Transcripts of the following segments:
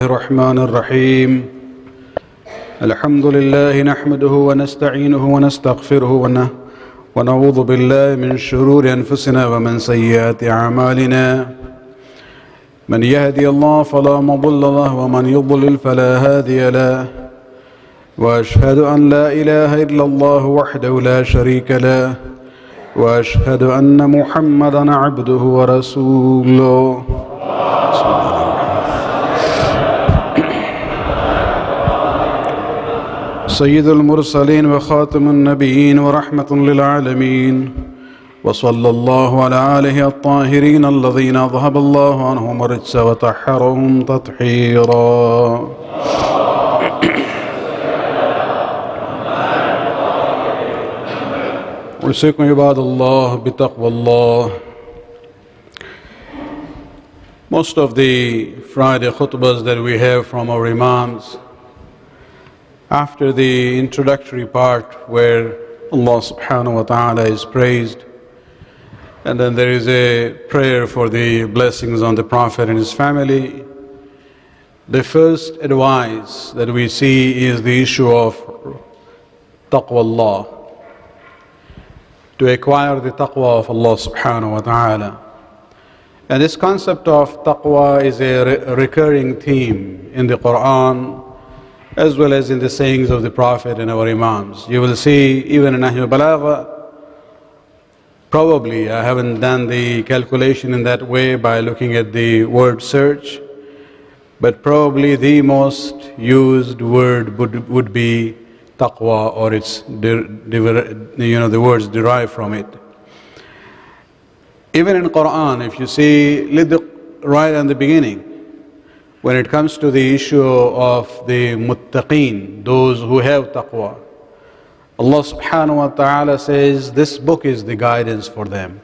الرحمن الرحيم الحمد لله نحمده ونستعينه ونستغفره ونعوذ بالله من شرور أنفسنا ومن سيئات أعمالنا من يهدي الله فلا مضل له ومن يضلل فلا هادي له وأشهد أن لا إله إلا الله وحده لا شريك له وأشهد أن محمدا عبده ورسوله سيد المرسلين وخاتم النبيين ورحمة للعالمين وصلى الله على آله الطاهرين الذين أذهب الله عنهم الرجس وطهرهم تطهيرا. أوصيكم عباد الله بتقوى الله. Most of the Friday khutbahs that we have from our Imams, after the introductory part where Allah subhanahu wa ta'ala is praised, and then there is a prayer for the blessings on the Prophet and his family, the first advice that we see is the issue of taqwa Allah, to acquire the taqwa of Allah subhanahu wa ta'ala. And this concept of taqwa is a recurring theme in the Quran as well as in the sayings of the Prophet and our Imams. You will see even in Nahyu Balagha, probably I haven't done the calculation in that way by looking at the word search, but probably the most used word would be taqwa, or its the words derived from it. Even in Quran, if you see right in the beginning, when it comes to the issue of the muttaqeen, those who have taqwa, Allah subhanahu wa ta'ala says this book is the guidance for them.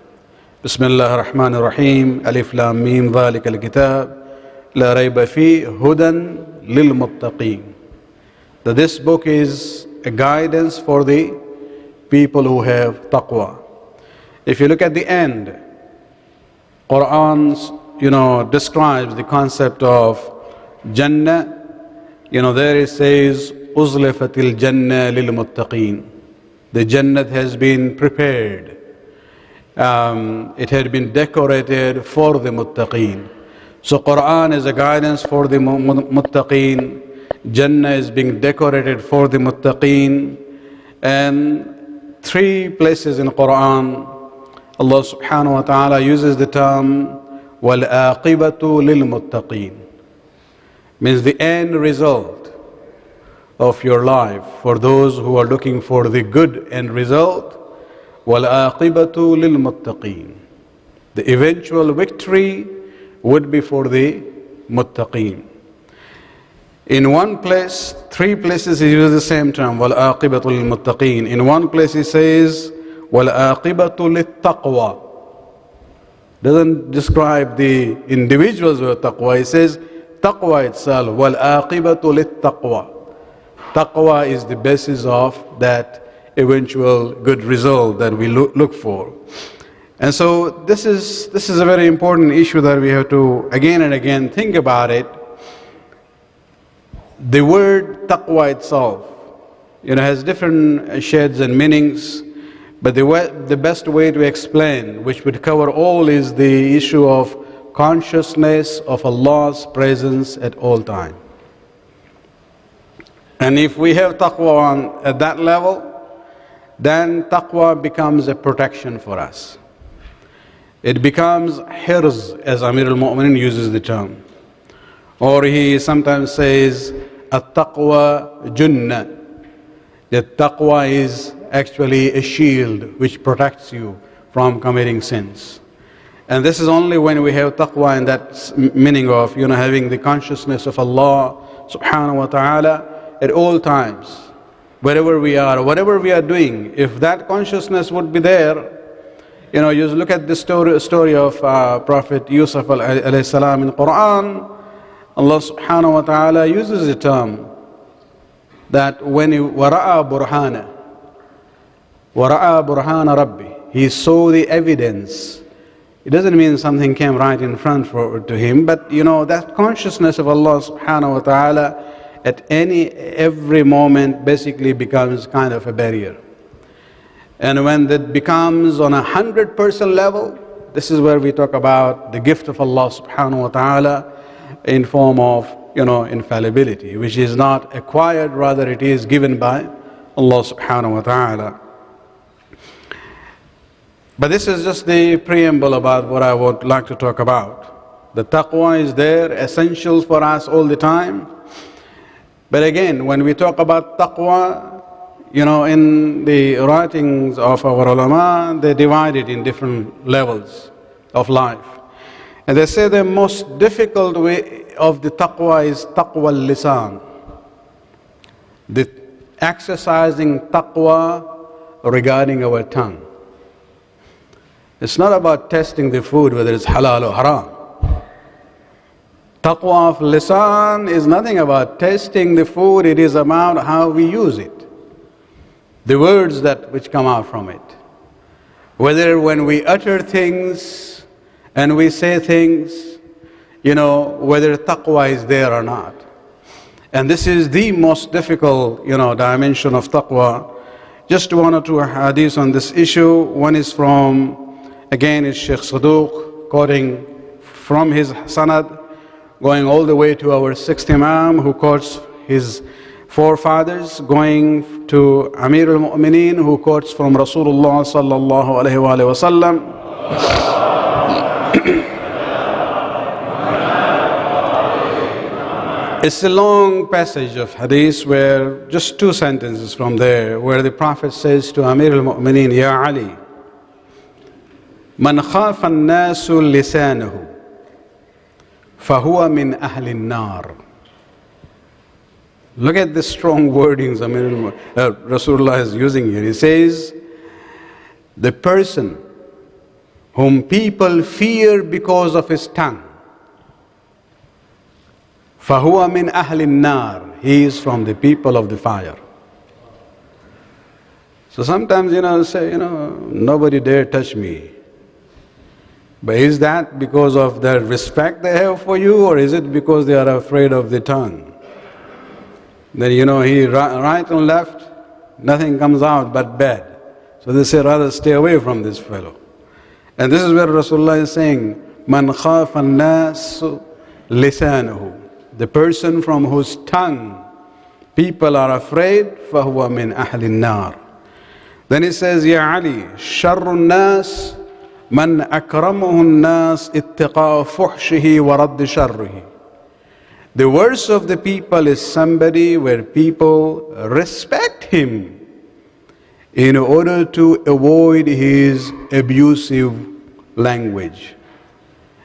Bismillah ar-Rahman ar-Rahim, Alif Lam Mim, Dhalik al-Kitab, La Rayba Fi, Hudan lil Muttaqeen. That this book is a guidance for the people who have taqwa. If you look at the end, Quran describes the concept of Jannah. There it says, Uzlifatil Jannah lil Muttaqeen. The Jannah has been prepared. It had been decorated for the Muttaqeen. So Quran is a guidance for the Muttaqeen. Jannah is being decorated for the Muttaqeen. And 3 places in Quran, Allah subhanahu wa ta'ala uses the term وَالْآقِبَةُ لِلْمُتَّقِينَ. Means the end result of your life for those who are looking for the good end result. وَالْآقِبَةُ لِلْمُتَّقِينَ. The eventual victory would be for the Muttaqeen. In one place, 3 places he uses the same term, وَالْآقِبَةُ لِلْمُتَّقِينَ. In one place he says, وَالْآقِبَةُ لِلتَّقْوَى. Doesn't describe the individuals with taqwa. He says, taqwa itself, وَالْآقِبَةُ لِلتَّقْوَى. Taqwa is the basis of that eventual good result that we look for. And so this is a very important issue that we have to again and again think about it. The word taqwa itself, has different shades and meanings, but the best way to explain, which would cover all, is the issue of consciousness of Allah's presence at all time. And if we have taqwa at that level, then taqwa becomes a protection for us. It becomes hirz, as Amir al-Mu'minin uses the term. Or he sometimes says, at-taqwa junnah. That taqwa is actually a shield which protects you from committing sins. And this is only when we have taqwa in that meaning of, having the consciousness of Allah subhanahu wa ta'ala at all times. Wherever we are, whatever we are doing, if that consciousness would be there, you look at the story of Prophet Yusuf alayhi salam in Quran. Allah subhanahu wa ta'ala uses the term that when he wara'a burhana rabbi, he saw the evidence It doesn't mean something came right in front to him, but that consciousness of Allah subhanahu wa ta'ala at every moment basically becomes kind of a barrier. And when that becomes on 100% level, this is where we talk about the gift of Allah subhanahu wa ta'ala in form of infallibility, which is not acquired, rather it is given by Allah subhanahu wa ta'ala. But this is just the preamble about what I would like to talk about. The taqwa is there, essential for us all the time. But again, when we talk about taqwa, in the writings of our ulama, they divide it in different levels of life. And they say the most difficult way of the taqwa is taqwa al-lisan. The exercising taqwa regarding our tongue. It's not about testing the food, whether it's halal or haram. Taqwa of lisan is nothing about testing the food, it is about how we use it. The words which come out from it. Whether when we utter things and we say things, whether taqwa is there or not. And this is the most difficult, dimension of taqwa. Just one or two hadiths on this issue. One is from, again, is Shaykh Saduq, quoting from his sanad, going all the way to our sixth Imam, who quotes his forefathers, going to Amir al-Mu'mineen, who quotes from Rasulullah sallallahu alayhi wa sallam. It's a long passage of hadith where just two sentences from there, where the Prophet says to Amir al-Mu'mineen, Ya Ali, Man khafa an-nasu lisanahu, fahuwa min ahli an-nar. Look at the strong wordings Rasulullah is using here. He says, the person whom people fear because of his tongue, fahuwa min ahli an-nar, he is from the people of the fire. So sometimes, say, nobody dare touch me. But is that because of the respect they have for you, or is it because they are afraid of the tongue? Then he right and left, nothing comes out but bad. So they say, rather stay away from this fellow. And this is where Rasulullah is saying, Man khafa an-nas lisanahu. The person from whose tongue people are afraid, fahuwa min ahli an-nar. Then he says, Ya Ali, sharru an-nas man akramahu an-nas ittiqa fuhshihi wa radd sharrihi. The worst of the people is somebody where people respect him in order to avoid his abusive language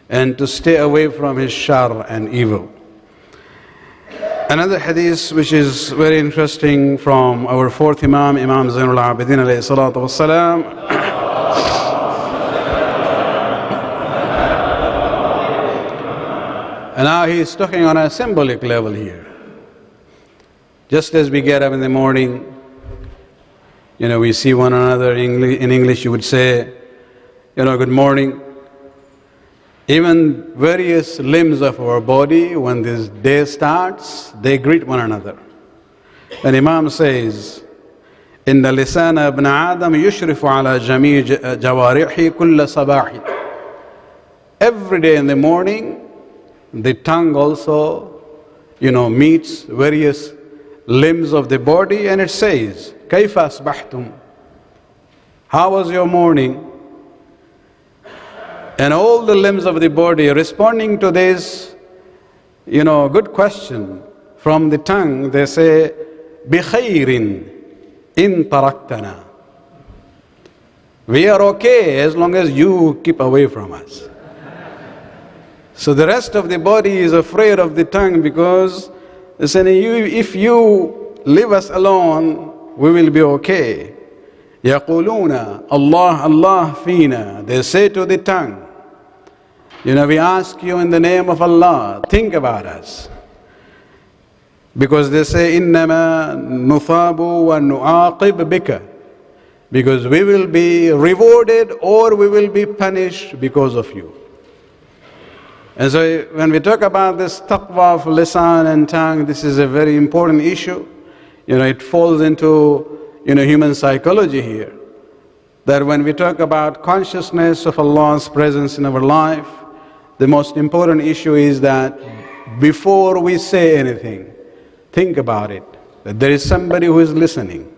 and to stay away from his shar and evil. Another hadith which is very interesting from our fourth Imam, Imam Zainul Abidin alayhi salatu wassalam. And now he is talking on a symbolic level here. Just as we get up in the morning, we see one another. In English you would say, good morning. Even various limbs of our body, when this day starts, they greet one another. And Imam says, إن لسان ابن آدم يشرف على جميع جوارحه كل صباح. Every day in the morning, the tongue also, meets various limbs of the body, and it says, كيف أصبحتم? How was your morning? And all the limbs of the body responding to this, good question from the tongue, they say, بخير إن تركتنا. We are okay as long as you keep away from us. So the rest of the body is afraid of the tongue, because they say, if you leave us alone, we will be okay. يقولون Allah Allah فينا. They say to the tongue, we ask you in the name of Allah, think about us. Because they say, إنما نثاب ونعاقب بك. because we will be rewarded or we will be punished because of you. And so when we talk about this taqwa of lisan and tongue, this is a very important issue. It falls into human psychology here. That when we talk about consciousness of Allah's presence in our life, the most important issue is that before we say anything, think about it. That there is somebody who is listening,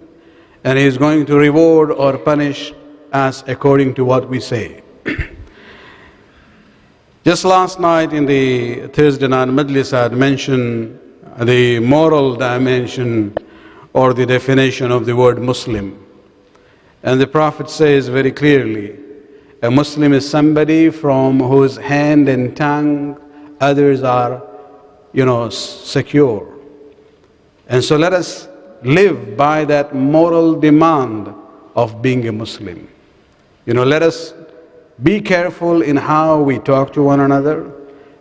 and he is going to reward or punish us according to what we say. Just last night in the Thursday night Majlis, I had mentioned the moral dimension or the definition of the word Muslim. And the Prophet says very clearly, a Muslim is somebody from whose hand and tongue others are, secure. And so let us live by that moral demand of being a Muslim. Let us be careful in how we talk to one another,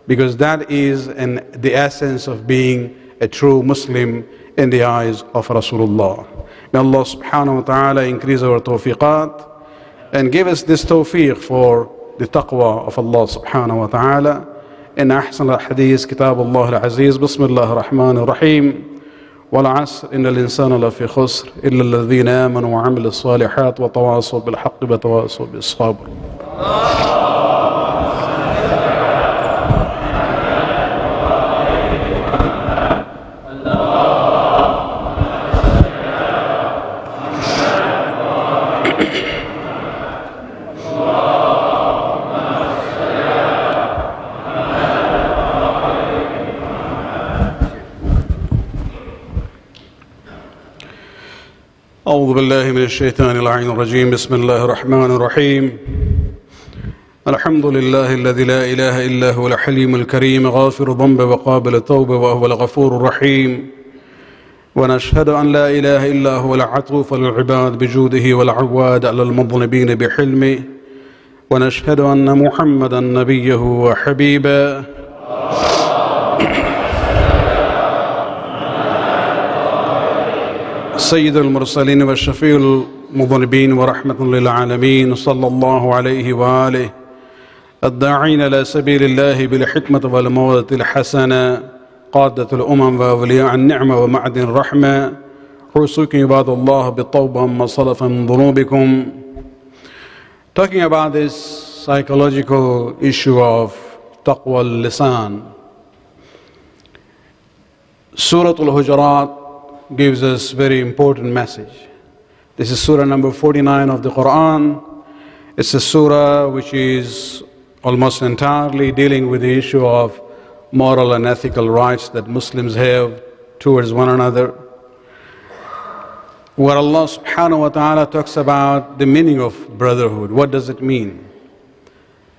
because that is the essence of being a true Muslim in the eyes of Rasulullah. May Allah subhanahu wa ta'ala increase our tawfiqat and give us this tawfiq for the taqwa of Allah subhanahu wa ta'ala. In ahsan al-hadith, kitab Allah al-aziz, bismillah ar-Rahman ar-Rahim. والعصر إن الإنسان لفي خسر إلا الذين آمنوا وعملوا الصالحات وتواصوا بالحق وتواصوا بالصبر. أعوذ بالله من الشيطان اللعين الرجيم بسم الله الرحمن الرحيم الحمد لله الذي لا إله إلا هو الحليم الكريم غافر الذنب وقابل التوب وهو الغفور الرحيم ونشهد أن لا إله إلا هو العطوف للعباد بجوده والعواد على المذنبين بحلمه ونشهد أن محمدا نبيه وحبيبه سيد المرسلين والشفيع المذنبين ورحمة للعالمين صلى الله عليه وآله الداعين إلى سبيل الله بالحكمة والموعظة الحسنة قادة الأمم وأولياء النعمة ومعدن الرحمة حوصيكم عباد الله بالتوبة عما سلف من ذنوبكم. Talking about this psychological issue of taqwa al-lisan, Surah Al-Hujurat gives us very important message. This is surah number 49 of the Quran. It's a surah which is almost entirely dealing with the issue of moral and ethical rights that Muslims have towards one another, where Allah subhanahu wa ta'ala talks about the meaning of brotherhood. What does it mean?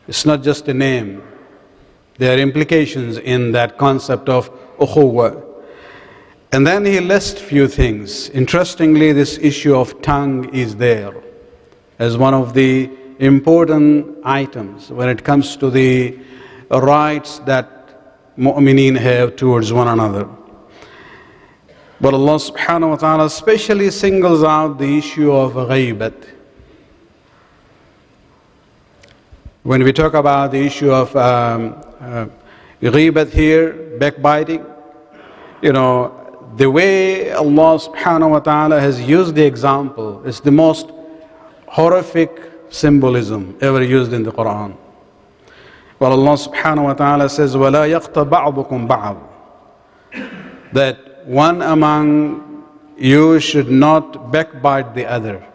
It's not just a name. There are implications in that concept of ukhuwa. And then he lists few things. Interestingly, this issue of tongue is there as one of the important items when it comes to the rights that mu'mineen have towards one another. But Allah subhanahu wa ta'ala especially singles out the issue of ghaybat. When we talk about the issue of ghaybat here, backbiting, the way Allah subhanahu wa ta'ala has used the example is the most horrific symbolism ever used in the Quran. Well, Allah subhanahu wa ta'ala says, وَلَا يَقْتَ بَعْضُكُمْ بَعْضٍ, that one among you should not backbite the other,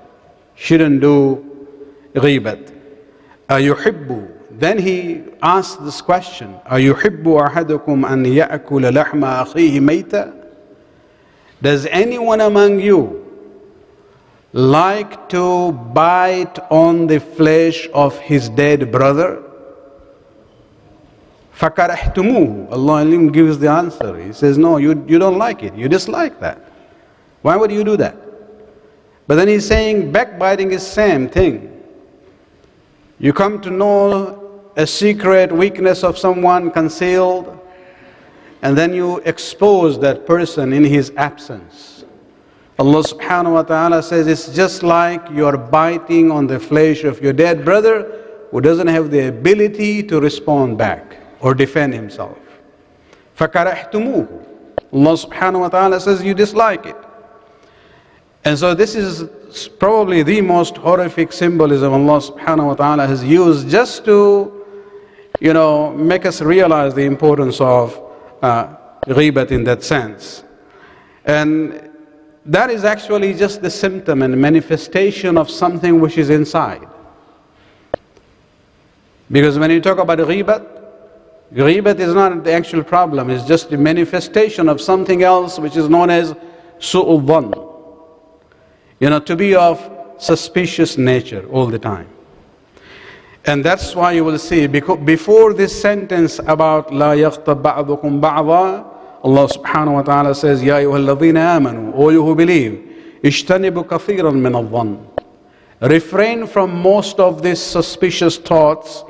shouldn't do ghibat. أَيُحِبُّ, then he asked this question, أَيُحِبُّ أَحَدُكُمْ أَنْ يَأْكُلَ لَحْمَ أَخِيهِ مَيْتًا, does anyone among you like to bite on the flesh of his dead brother? فَكَرَحْتُمُوهُ, Allah gives the answer. He says, no, you don't like it, you dislike that. Why would you do that? But then he's saying backbiting is same thing. You come to know a secret weakness of someone concealed, and then you expose that person in his absence. Allah subhanahu wa ta'ala says it's just like you're biting on the flesh of your dead brother who doesn't have the ability to respond back or defend himself. فَكَرَحْتُمُوهُ. Allah subhanahu wa ta'ala says you dislike it. And so this is probably the most horrific symbolism Allah subhanahu wa ta'ala has used just to, make us realize the importance of ghibat in that sense. And that is actually just the symptom and manifestation of something which is inside. Because when you talk about ghibat is not the actual problem, it's just the manifestation of something else which is known as su'ul dhann. To be of suspicious nature all the time. And that's why you will see, before this sentence about la yaghtab ba'dukum ba'dha, Allah subhanahu wa ta'ala says, Ya ayyuhalladhina amanu, all you who believe, ishtanibu kathiran min al-dhann. Refrain from most of these suspicious thoughts,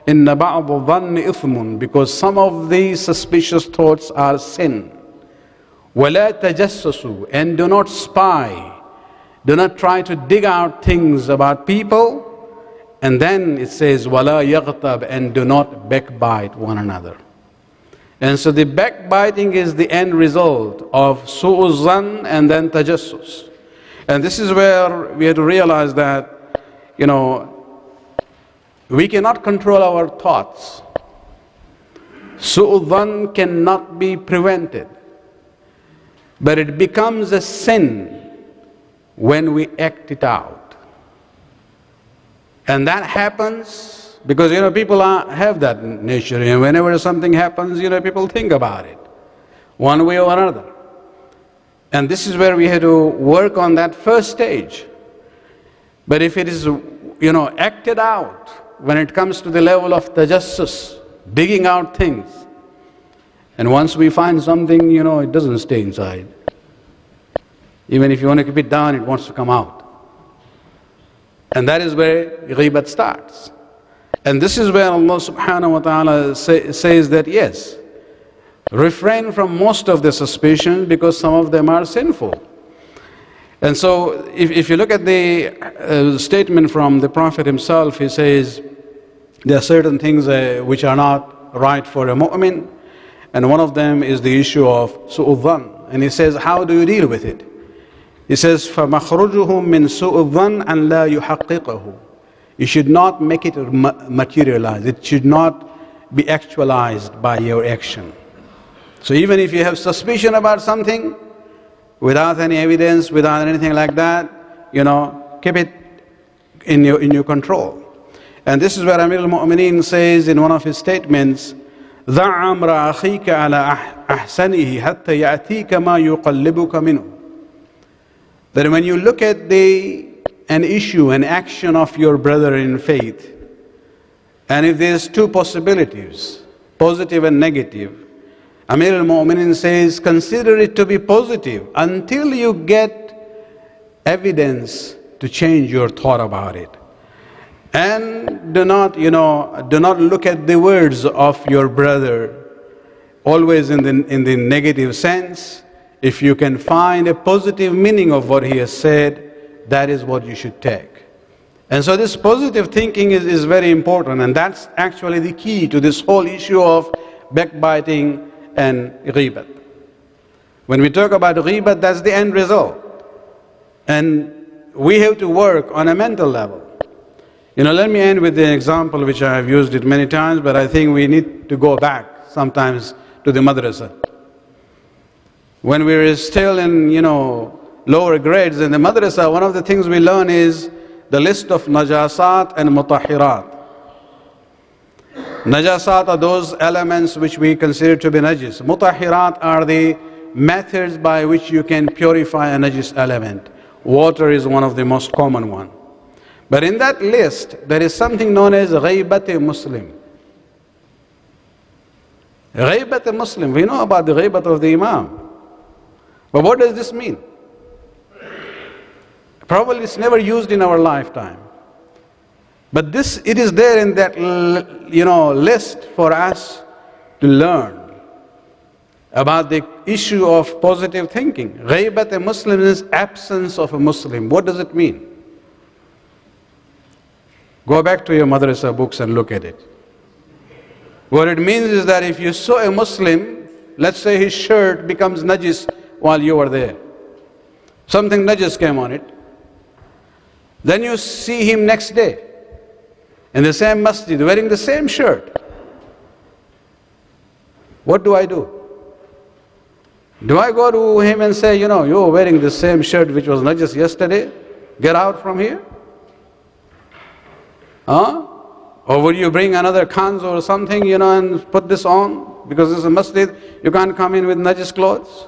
inna ba'du dhanni ithmun, because some of these suspicious thoughts are sin. Wala tajassasu, and do not spy. Do not try to dig out things about people. And then it says, wala yaghtab, and do not backbite one another. And so the backbiting is the end result of su'u zan and then tajassus. And this is where we have to realize that, we cannot control our thoughts. Su'u zan cannot be prevented. But it becomes a sin when we act it out. And that happens because, people have that nature. Whenever something happens, people think about it, one way or another. And this is where we have to work on that first stage. But if it is, acted out, when it comes to the level of tajassus, digging out things, and once we find something, it doesn't stay inside. Even if you want to keep it down, it wants to come out. And that is where ghibat starts. And this is where Allah subhanahu wa ta'ala says that yes, refrain from most of the suspicions because some of them are sinful. And so if you look at the statement from the Prophet himself, he says there are certain things which are not right for a mu'min, and one of them is the issue of su'u dhann. And he says, how do you deal with it? He says, فَمَخْرُجُهُ مِنْ سُوءِ الظَّنِّ أَنْ لَا يُحَقِّقَهُ. You should not make it materialize. It should not be actualized by your action. So even if you have suspicion about something, without any evidence, without anything like that, keep it in your control. And this is where Amir al-Mu'mineen says in one of his statements, ذَعْ أَمْرَ أَخِيكَ عَلَى أَحْسَنِهِ حَتَّى يَأْتِيكَ مَا يُقَلِّبُكَ مِنْهُ. That when you look at an issue, an action of your brother in faith, and if there's two possibilities, positive and negative, Amir al-Mu'mineen says, consider it to be positive until you get evidence to change your thought about it. And do not look at the words of your brother always in the negative sense. If you can find a positive meaning of what he has said, that is what you should take. And so this positive thinking is very important, and that's actually the key to this whole issue of backbiting and ghibat. When we talk about ghibat, that's the end result. And we have to work on a mental level. Let me end with the example which I have used it many times, but I think we need to go back sometimes to the madrasa. When we were still in, lower grades in the madrasa, one of the things we learn is the list of najasat and mutahhirat. Najasat are those elements which we consider to be najis. Mutahhirat are the methods by which you can purify a najis element. Water is one of the most common one. But in that list, there is something known as ghibat-e-Muslim. Ghibat-e-Muslim, we know about the ghibat of the Imam. But what does this mean? Probably it's never used in our lifetime. But it is there in that list for us to learn. about the issue of positive thinking. Ghaibat a Muslim is absence of a Muslim. What does it mean? Go back to your madrasa books and look at it. What it means is that if you saw a Muslim, let's say his shirt becomes najis while you were there. Something najis came on it. Then you see him next day in the same masjid wearing the same shirt. What do I do? Do I go to him and say, you're wearing the same shirt which was najis yesterday? Get out from here? Huh? Or will you bring another kanz or something, and put this on? Because this is a masjid, you can't come in with najis clothes.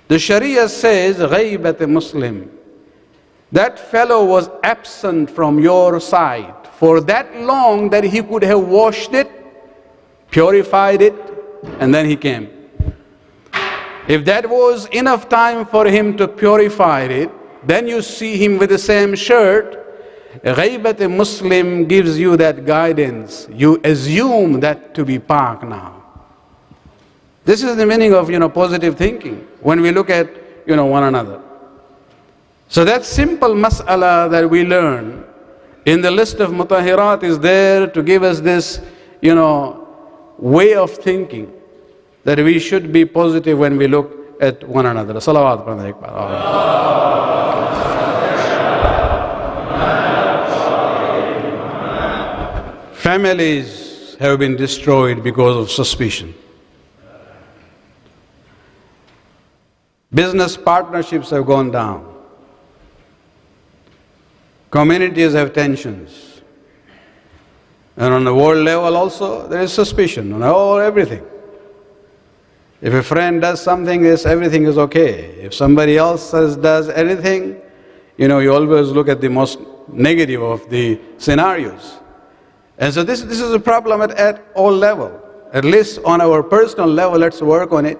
The Sharia says, ghaibat a Muslim. That fellow was absent from your sight for that long that he could have washed it, purified it, and then he came. If that was enough time for him to purify it, then you see him with the same shirt. Ghaibat a Muslim gives you that guidance. You assume that to be pak now. This is the meaning of positive thinking when we look at one another. So that simple mas'ala that we learn in the list of mutahirat is there to give us this way of thinking that we should be positive when we look at one another. Salawat. Families have been destroyed because of suspicion. Business partnerships have gone down. Communities have tensions. And on the world level also, there is suspicion on everything. If a friend does something, everything is okay. If somebody else does anything, you always look at the most negative of the scenarios. And so this is a problem at all levels. At least on our personal level, let's work on it.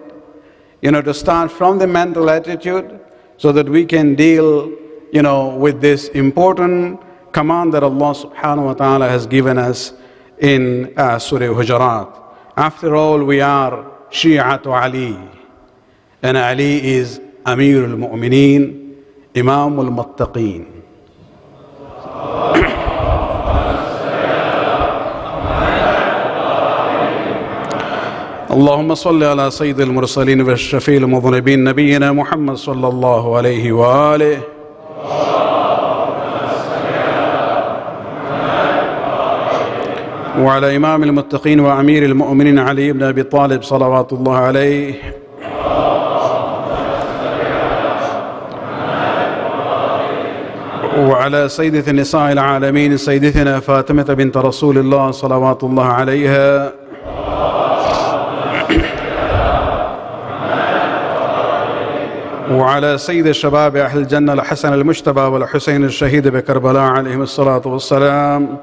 To start from the mental attitude so that we can deal, with this important command that Allah subhanahu wa ta'ala has given us in Surah Hujurat. After all, we are Shi'atu Ali. And Ali is Amir al-Mu'mineen, Imam al-Muttaqeen. اللهم صل على سيد المرسلين والشفيع المذنبين نبينا محمد صلى الله عليه وآله وعلى إمام المتقين وأمير المؤمنين علي بن أبي طالب صلوات الله عليه وعلى سيدة نساء العالمين سيدتنا فاطمة بنت رسول الله صلوات الله عليها وعلى سيد شباب أهل الجنة الحسن المجتبى والحسين الشهيد بكربلاء عليهم الصلاة والسلام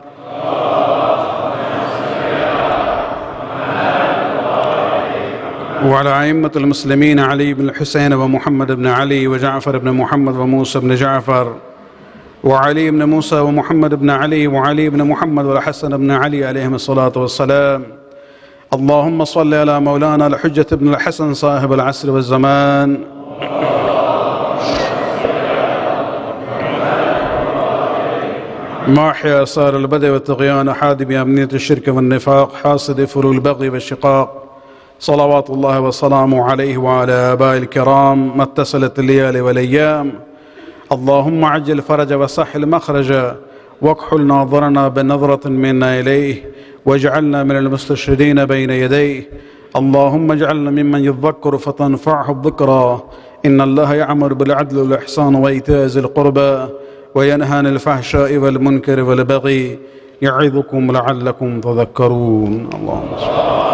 وعلى أئمة المسلمين علي بن الحسين ومحمد بن علي وجعفر بن محمد وموسى بن جعفر وعلي بن موسى ومحمد بن علي وعلي بن محمد والحسن بن علي عليهم الصلاة والسلام. اللهم صل على مولانا الحجة بن الحسن صاحب العصر والزمان ماحي آثار البدء والطغيان حادم أمنية الشرك والنفاق حاصد فلول البغي والشقاق صلوات الله وسلامه عليه وعلى آباء الكرام ما اتصلت الليالي والأيام. اللهم عجل فرج وصح المخرج واكحل ناظرنا بنظرة منا إليه واجعلنا من المستشهدين بين يديه. اللهم اجعلنا ممن يذكر فتنفعه الذكرى. إن الله يأمر بالعدل والإحسان وإيتاء ذي القربى وينهى عن الفحشاء والمنكر والبغي يعظكم لعلكم تذكرون. اللهم صل